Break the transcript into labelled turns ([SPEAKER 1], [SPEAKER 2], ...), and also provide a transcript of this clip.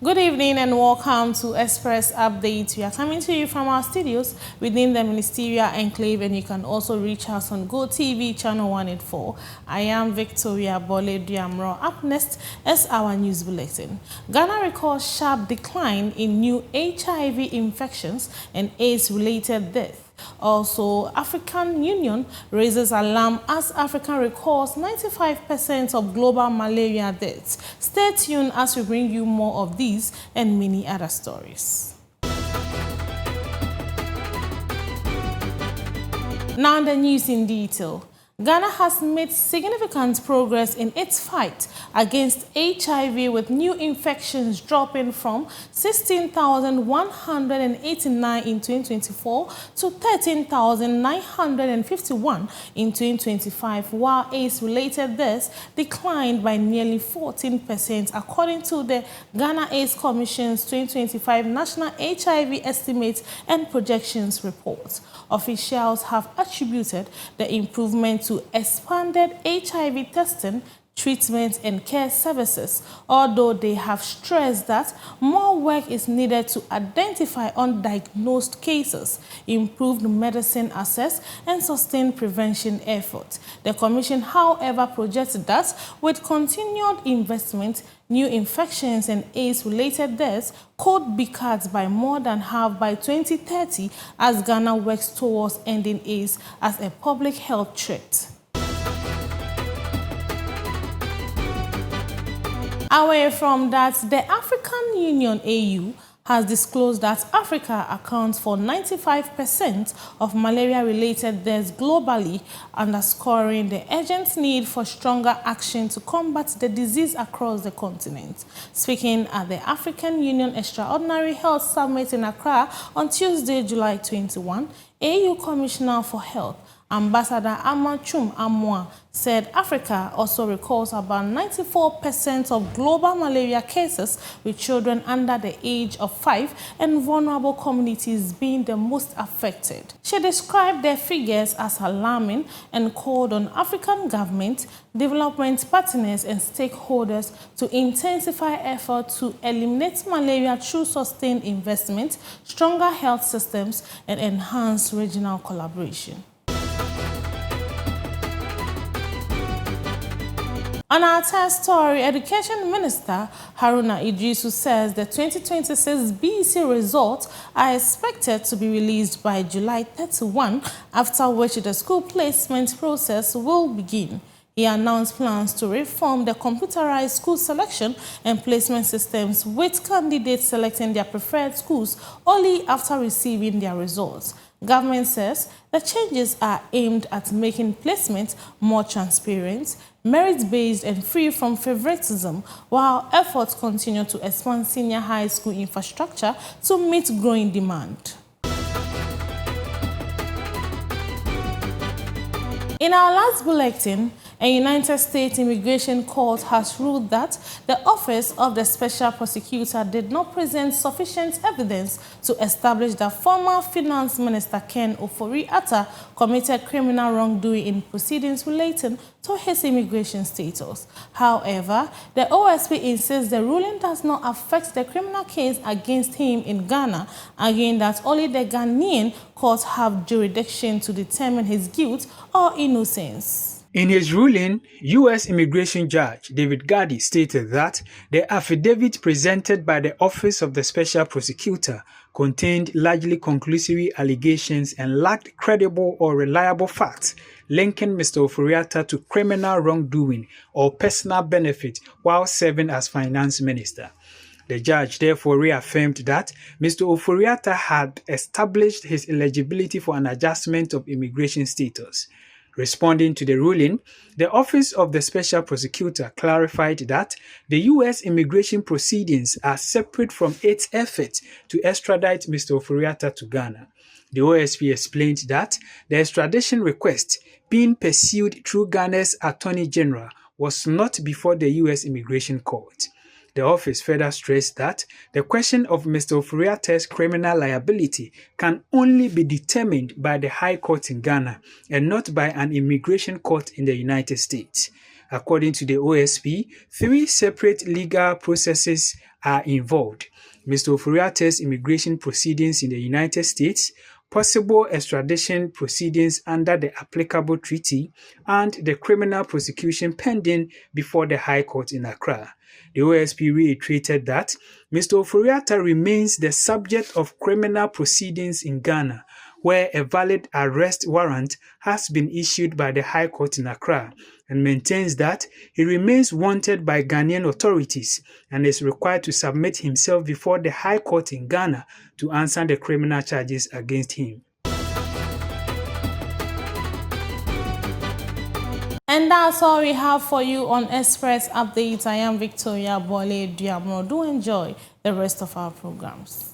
[SPEAKER 1] Good evening and welcome to Express Update. We are coming to you from our studios within the Ministerial Enclave, and you can also reach us on GoTV channel 184. I am Victoria Bole Diamro. Up next is our news bulletin. Ghana records sharp decline in new HIV infections and AIDS-related deaths. Also, African Union raises alarm as Africa records 95% of global malaria deaths. Stay tuned as we bring you more of these and many other stories. Now the news in detail. Ghana has made significant progress in its fight against HIV, with new infections dropping from 16,189 in 2024 to 13,951 in 2025, while AIDS-related deaths declined by nearly 14%, according to the Ghana AIDS Commission's 2025 National HIV Estimates and Projections Report. Officials have attributed the improvement to expanded HIV testing, treatment and care services, although they have stressed that more work is needed to identify undiagnosed cases, improve medicine access and sustain prevention efforts. The Commission, however, projects that with continued investment, new infections and AIDS-related deaths could be cut by more than half by 2030 as Ghana works towards ending AIDS as a public health threat. Away from that, the African Union AU has disclosed that Africa accounts for 95% of malaria-related deaths globally, underscoring the urgent need for stronger action to combat the disease across the continent. Speaking at the African Union Extraordinary Health Summit in Accra on Tuesday, July 21, AU Commissioner for Health, Ambassador Amachum Amwa, said Africa also records about 94% of global malaria cases, with children under the age of 5 and vulnerable communities being the most affected. She described the figures as alarming and called on African government, development partners and stakeholders to intensify efforts to eliminate malaria through sustained investment, stronger health systems and enhanced regional collaboration. On our third story, Education Minister Haruna Idrisu says the 2026 BEC results are expected to be released by July 31, after which the school placement process will begin. He announced plans to reform the computerized school selection and placement systems, with candidates selecting their preferred schools only after receiving their results. Government says the changes are aimed at making placement more transparent, merit-based and free from favoritism, while efforts continue to expand senior high school infrastructure to meet growing demand. In our last bulletin, a United States Immigration Court has ruled that the Office of the Special Prosecutor did not present sufficient evidence to establish that former Finance Minister Ken Ofori-Atta committed criminal wrongdoing in proceedings relating to his immigration status. However, the OSP insists the ruling does not affect the criminal case against him in Ghana, arguing that only the Ghanaian courts have jurisdiction to determine his guilt or innocence.
[SPEAKER 2] In his ruling, U.S. Immigration Judge David Gadi stated that the affidavit presented by the Office of the Special Prosecutor contained largely conclusory allegations and lacked credible or reliable facts linking Mr. Ofori-Atta to criminal wrongdoing or personal benefit while serving as finance minister. The judge therefore reaffirmed that Mr. Ofori-Atta had established his eligibility for an adjustment of immigration status. Responding to the ruling, the Office of the Special Prosecutor clarified that the U.S. immigration proceedings are separate from its effort to extradite Mr. Ofori-Atta to Ghana. The OSP explained that the extradition request being pursued through Ghana's Attorney General was not before the U.S. Immigration Court. The office further stressed that the question of Mr. Ofori-Atta's criminal liability can only be determined by the High Court in Ghana and not by an immigration court in the United States. According to the OSP, 3 separate legal processes are involved: Mr. Ofori-Attah's immigration proceedings in the United States, possible extradition proceedings under the applicable treaty, and the criminal prosecution pending before the High Court in Accra. The OSP reiterated that Mr. Ofori-Attah remains the subject of criminal proceedings in Ghana, where a valid arrest warrant has been issued by the High Court in Accra, and maintains that he remains wanted by Ghanaian authorities and is required to submit himself before the High Court in Ghana to answer the criminal charges against him.
[SPEAKER 1] And that's all we have for you on Express Updates. I am Victoria Bole Diamro. Do enjoy the rest of our programs.